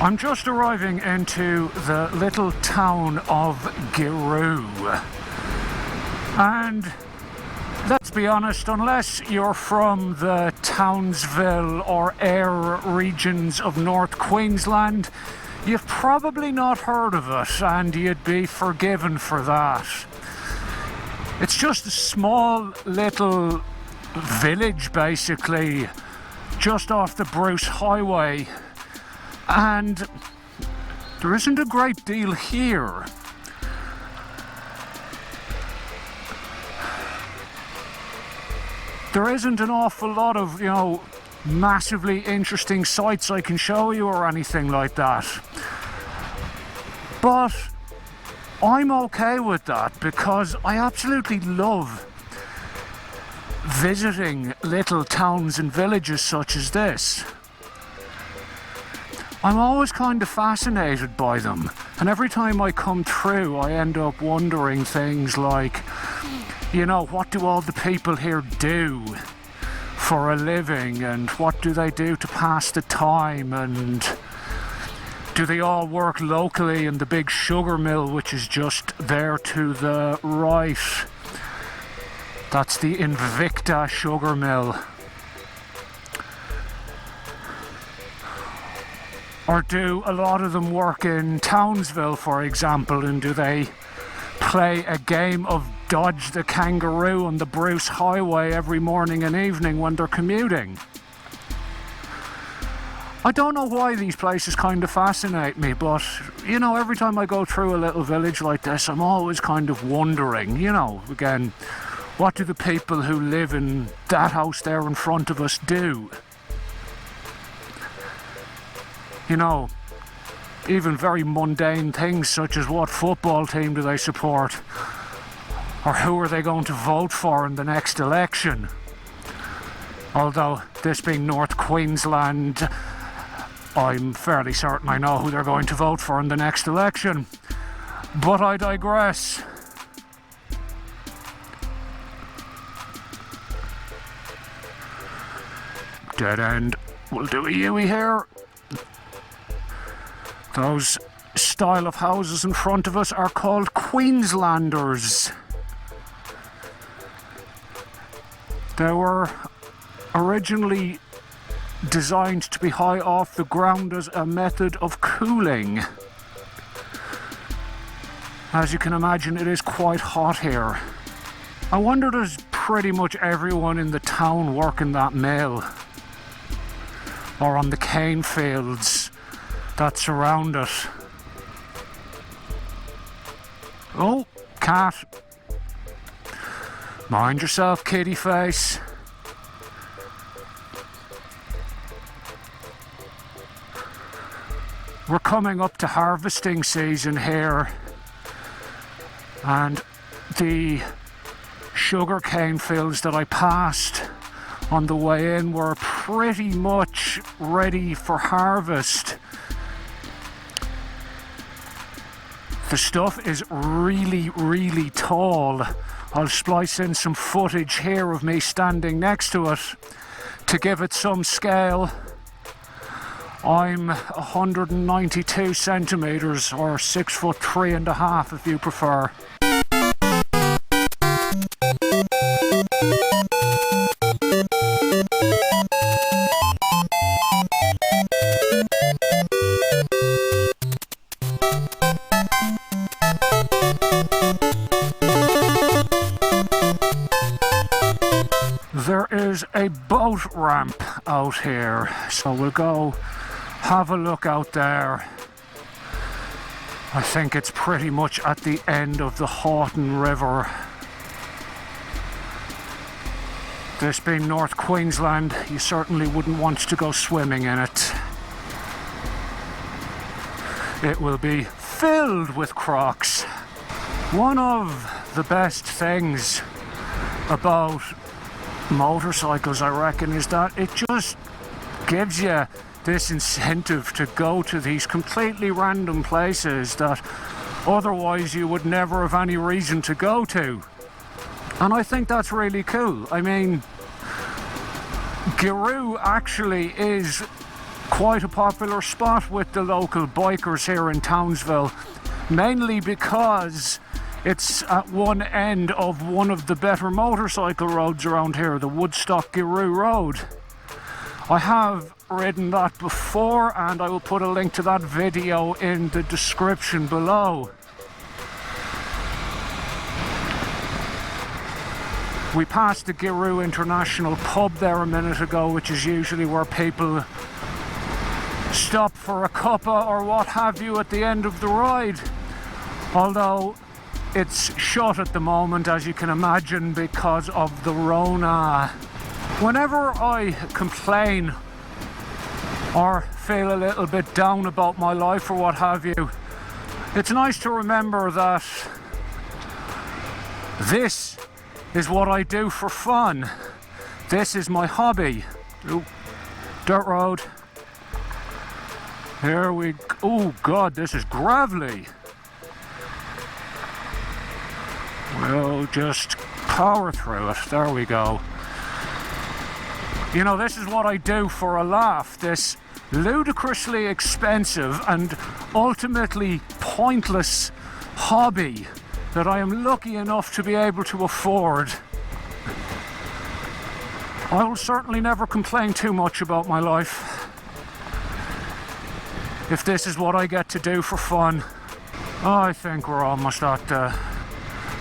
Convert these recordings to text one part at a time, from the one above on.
I'm just arriving into the little town of Giru, and let's be honest, unless you're from the Townsville or Ayr regions of North Queensland, you've probably not heard of it, and you'd be forgiven for that. It's just a small little village, basically, just off the Bruce Highway, and there isn't a great deal here. There isn't an awful lot of, massively interesting sights I can show you or anything like that. But I'm okay with that because I absolutely love visiting little towns and villages such as this. I'm always kind of fascinated by them, and every time I come through I end up wondering things like, what do all the people here do for a living, and what do they do to pass the time, and do they all work locally in the big sugar mill which is just there to the right? That's the Invicta sugar mill. Or do a lot of them work in Townsville, for example, and do they play a game of dodge the kangaroo on the Bruce Highway every morning and evening when they're commuting? I don't know why these places kind of fascinate me, but, every time I go through a little village like this, I'm always kind of wondering, again, what do the people who live in that house there in front of us do? Even very mundane things such as what football team do they support, or who are they going to vote for in the next election. Although, this being North Queensland, I'm fairly certain I know who they're going to vote for in the next election. But I digress. Dead end. We'll do a U-ey here. Those style of houses in front of us are called Queenslanders. They were originally designed to be high off the ground as a method of cooling. As you can imagine, it is quite hot here. I wonder, does pretty much everyone in the town work in that mill? Or on the cane fields that surround it? Oh, cat. Mind yourself, kitty face. We're coming up to harvesting season here, and the sugarcane fields that I passed on the way in were pretty much ready for harvest. The stuff is really, really tall. I'll splice in some footage here of me standing next to it to give it some scale. I'm 192 centimetres, or 6'3.5" if you prefer. There is a boat ramp out here, so we'll go have a look out there. I think it's pretty much at the end of the Houghton River. This being North Queensland, you certainly wouldn't want to go swimming in it. It will be filled with crocs. One of the best things about motorcycles, I reckon, is that it just gives you this incentive to go to these completely random places that otherwise you would never have any reason to go to. And I think that's really cool. I mean, Giru actually is quite a popular spot with the local bikers here in Townsville, mainly because it's at one end of one of the better motorcycle roads around here, the Woodstock-Giroux Road. I have ridden that before, and I will put a link to that video in the description below. We passed the Giroux International pub there a minute ago, which is usually where people stop for a cuppa or what have you at the end of the ride. Although it's shut at the moment, as you can imagine, because of the Rona. Whenever I complain or feel a little bit down about my life or what have you, it's nice to remember that this is what I do for fun. This is my hobby. Ooh, dirt road. Here we go. Oh God, this is gravelly. We'll just power through it. There we go. You know, this is what I do for a laugh. This ludicrously expensive and ultimately pointless hobby that I am lucky enough to be able to afford. I will certainly never complain too much about my life if this is what I get to do for fun. I think we're almost at the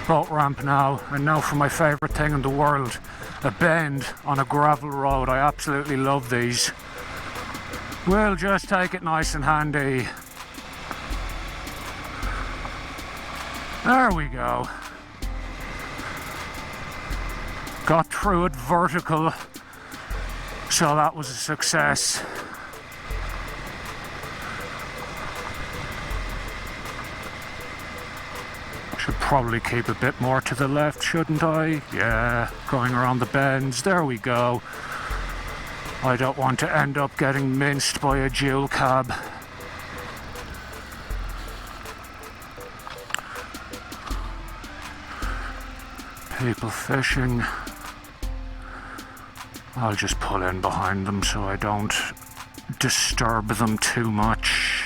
boat ramp now, and now for my favourite thing in the world, a bend on a gravel road. I absolutely love these. We'll just take it nice and handy. There we go. Got through it vertical, so that was a success. Should probably keep a bit more to the left, shouldn't I? Yeah, going around the bends. There we go. I don't want to end up getting minced by a dual cab. People fishing. I'll just pull in behind them so I don't disturb them too much.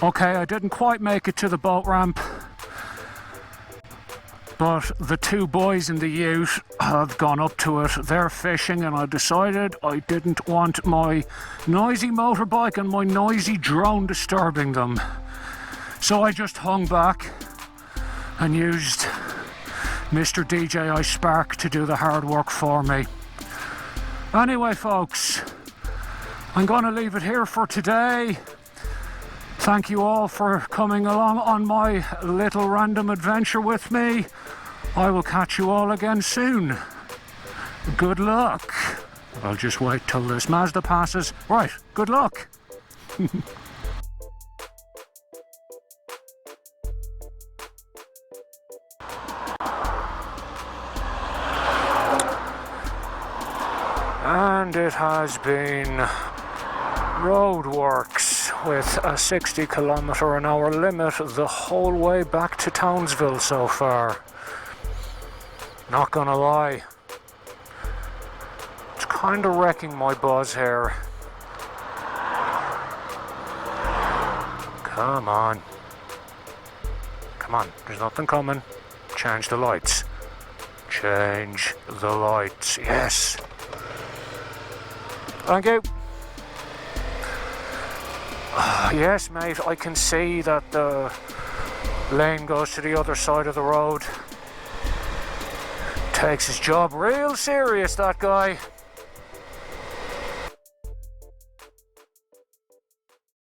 Okay, I didn't quite make it to the boat ramp, but the two boys in the ute have gone up to it. They're fishing, and I decided I didn't want my noisy motorbike and my noisy drone disturbing them. So I just hung back and used Mr. DJI Spark to do the hard work for me. Anyway, folks, I'm going to leave it here for today. Thank you all for coming along on my little random adventure with me. I will catch you all again soon. Good luck. I'll just wait till this Mazda passes. Right, good luck. And it has been roadworks. with a 60km/h limit the whole way back to Townsville so far. Not gonna lie, it's kind of wrecking my buzz here. Come on. Come on, there's nothing coming. Change the lights. Change the lights, yes. Thank you. Yes, mate, I can see that the lane goes to the other side of the road. Takes his job real serious, that guy.